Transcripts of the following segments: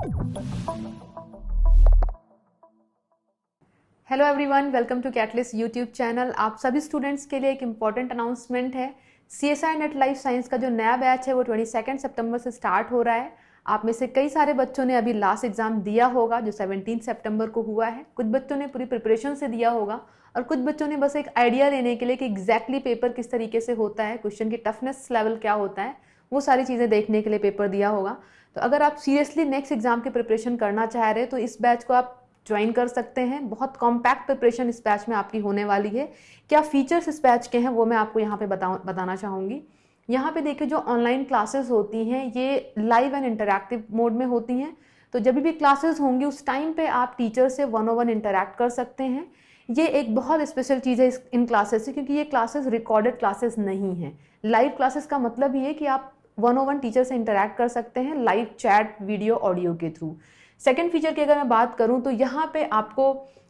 Hello everyone, welcome to Catalyst YouTube channel. आप सभी students के लिए एक इम्पॉर्टेंट अनाउंसमेंट है। CSI नेट लाइफ साइंस का जो नया बैच है वो 22 सितंबर से स्टार्ट हो रहा है। आप में से कई सारे बच्चों ने अभी लास्ट एग्जाम दिया होगा जो 17 सितंबर को हुआ है। कुछ बच्चों ने पूरी प्रिपरेशन से दिया होगा और कुछ बच्चों ने बस एक आइडिया लेने के लिए कि एग्जैक्टली पेपर किस तरीके से होता है, क्वेश्चन की टफनेस लेवल क्या होता है, वो सारी चीज़ें देखने के लिए पेपर दिया होगा। तो अगर आप सीरियसली नेक्स्ट एग्जाम की प्रिपरेशन करना चाह रहे हैं तो इस बैच को आप ज्वाइन कर सकते हैं। बहुत कॉम्पैक्ट प्रिपरेशन इस बैच में आपकी होने वाली है। क्या फीचर्स इस बैच के हैं वो मैं आपको यहाँ पे बताना चाहूँगी। यहाँ पे देखिए, जो ऑनलाइन क्लासेस होती हैं ये लाइव एंड इंटरैक्टिव मोड में होती हैं। तो जब भी क्लासेस होंगी उस टाइम पे आप टीचर से 1-on-1 इंटरैक्ट कर सकते हैं। ये एक बहुत स्पेशल चीज़ है इन क्लासेस से, क्योंकि ये क्लासेस रिकॉर्डेड क्लासेस नहीं हैं। लाइव क्लासेस का मतलब ये है कि आप 1-on-1 टीचर से इंटरैक्ट कर सकते हैं लाइव चैट, वीडियो, ऑडियो के थ्रू। सेकेंड फीचर की अगर मैं बात करूं तो यहाँ पे आपको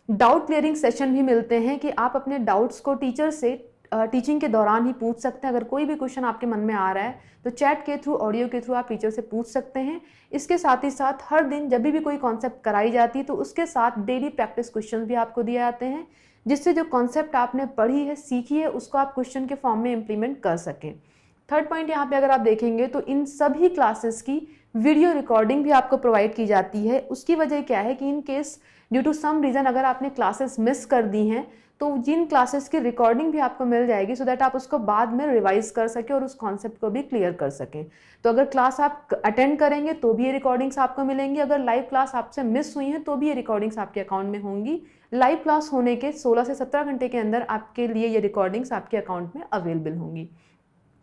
डाउट क्लियरिंग सेशन भी मिलते हैं कि आप अपने डाउट्स को टीचर से टीचिंग के दौरान ही पूछ सकते हैं। अगर कोई भी क्वेश्चन आपके मन में आ रहा है तो चैट के थ्रू, ऑडियो के थ्रू आप टीचर से पूछ सकते हैं। इसके साथ ही साथ हर दिन जब भी कोई कॉन्सेप्ट कराई जाती है तो उसके साथ डेली प्रैक्टिस क्वेश्चन भी आपको दिए जाते हैं, जिससे जो कॉन्सेप्ट आपने पढ़ी है, सीखी है, उसको आप क्वेश्चन के फॉर्म में इम्प्लीमेंट कर सकें। थर्ड पॉइंट यहाँ पे अगर आप देखेंगे तो इन सभी क्लासेस की वीडियो रिकॉर्डिंग भी आपको प्रोवाइड की जाती है। उसकी वजह क्या है कि in case due to some reason अगर आपने क्लासेस मिस कर दी हैं तो जिन क्लासेस की रिकॉर्डिंग भी आपको मिल जाएगी, सो दैट आप उसको बाद में रिवाइज कर सकें और उस कॉन्सेप्ट को भी क्लियर कर सकें। तो अगर क्लास आप अटेंड करेंगे तो भी ये रिकॉर्डिंग्स आपको मिलेंगी। अगर लाइव क्लास आपसे मिस हुई हैं तो भी ये रिकॉर्डिंग्स आपके अकाउंट में होंगी। लाइव क्लास होने के 16 से 17 घंटे के अंदर आपके लिए ये रिकॉर्डिंग्स आपके अकाउंट में अवेलेबल होंगी।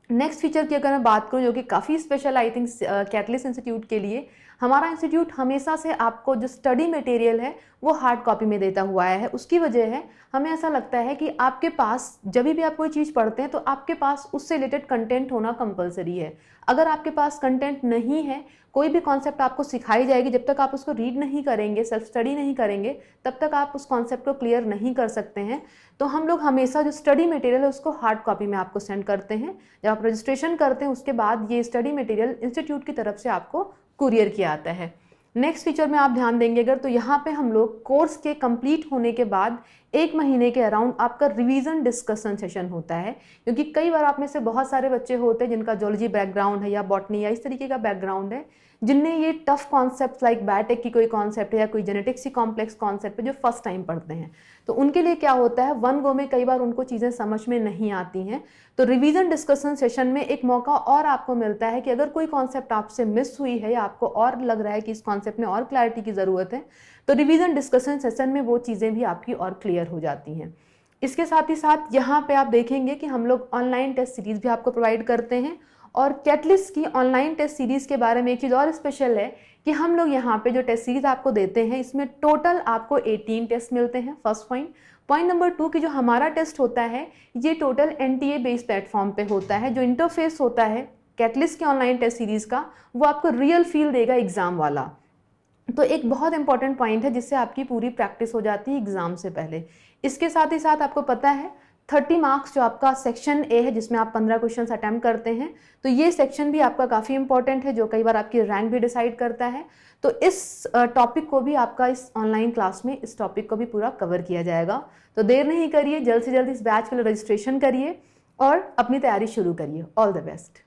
नेक्स्ट फीचर की अगर मैं बात करूं जो कि काफ़ी special I think catalyst institute के लिए, हमारा इंस्टीट्यूट हमेशा से आपको जो स्टडी मटेरियल है वो हार्ड कॉपी में देता हुआ आया है। उसकी वजह है, हमें ऐसा लगता है कि आपके पास जब भी आप कोई चीज़ पढ़ते हैं तो आपके पास उससे रिलेटेड कंटेंट होना कंपलसरी है। अगर आपके पास कंटेंट नहीं है, कोई भी कॉन्सेप्ट आपको सिखाई जाएगी, जब तक आप उसको रीड नहीं करेंगे, सेल्फ स्टडी नहीं करेंगे, तब तक आप उस कॉन्सेप्ट को क्लियर नहीं कर सकते हैं। तो हम लोग हमेशा जो स्टडी मटेरियल है उसको हार्ड कॉपी में आपको सेंड करते हैं। जब आप रजिस्ट्रेशन करते हैं उसके बाद ये स्टडी मटेरियल इंस्टीट्यूट की तरफ से आपको कुरियर किया आता है। नेक्स्ट फीचर में आप ध्यान देंगे अगर, तो यहाँ पे हम लोग कोर्स के कंप्लीट होने के बाद 1 महीने के अराउंड आपका रिवीजन डिस्कशन सेशन होता है। क्योंकि कई बार आप में से बहुत सारे बच्चे होते हैं जिनका जूलॉजी बैकग्राउंड है या बॉटनी या इस तरीके का बैकग्राउंड है, जिनने ये टफ कॉन्सेप्ट लाइक बायोटेक की कोई कॉन्सेप्ट है या कोई जेनेटिक्स की कॉम्प्लेक्स कॉन्सेप्ट है जो फर्स्ट टाइम पढ़ते हैं, तो उनके लिए क्या होता है, वन गो में कई बार उनको चीज़ें समझ में नहीं आती हैं। तो रिवीजन डिस्कशन सेशन में एक मौका और आपको मिलता है कि अगर कोई कॉन्सेप्ट आपसे मिस हुई है या आपको और लग रहा है कि इस कॉन्सेप्ट में और क्लैरिटी की ज़रूरत है, तो रिवीजन डिस्कशन सेशन में वो चीज़ें भी आपकी और क्लियर हो जाती हैं। इसके साथ ही साथ यहाँ पे आप देखेंगे कि हम लोग ऑनलाइन टेस्ट सीरीज भी आपको प्रोवाइड करते हैं। और कैटलिस्ट की ऑनलाइन टेस्ट सीरीज के बारे में एक चीज़ और स्पेशल है कि हम लोग यहाँ पे जो टेस्ट सीरीज आपको देते हैं इसमें टोटल आपको 18 टेस्ट मिलते हैं। फर्स्ट पॉइंट नंबर 2 कि जो हमारा टेस्ट होता है ये टोटल NTA बेस्ड प्लेटफॉर्म पे होता है। जो इंटरफेस होता है कैटलिस्ट की ऑनलाइन टेस्ट सीरीज का वो आपको रियल फील देगा एग्जाम वाला। तो एक बहुत इंपॉर्टेंट पॉइंट है जिससे आपकी पूरी प्रैक्टिस हो जाती है एग्जाम से पहले। इसके साथ ही साथ आपको पता है 30 मार्क्स जो आपका सेक्शन ए है जिसमें आप 15 क्वेश्चन अटैम्प्ट करते हैं, तो ये सेक्शन भी आपका काफ़ी इंपॉर्टेंट है जो कई बार आपकी रैंक भी डिसाइड करता है। तो इस टॉपिक को भी आपका इस ऑनलाइन क्लास में इस टॉपिक को भी पूरा कवर किया जाएगा। तो देर नहीं करिए, जल्द से जल्द इस बैच के लिए रजिस्ट्रेशन करिए और अपनी तैयारी शुरू करिए। All the best.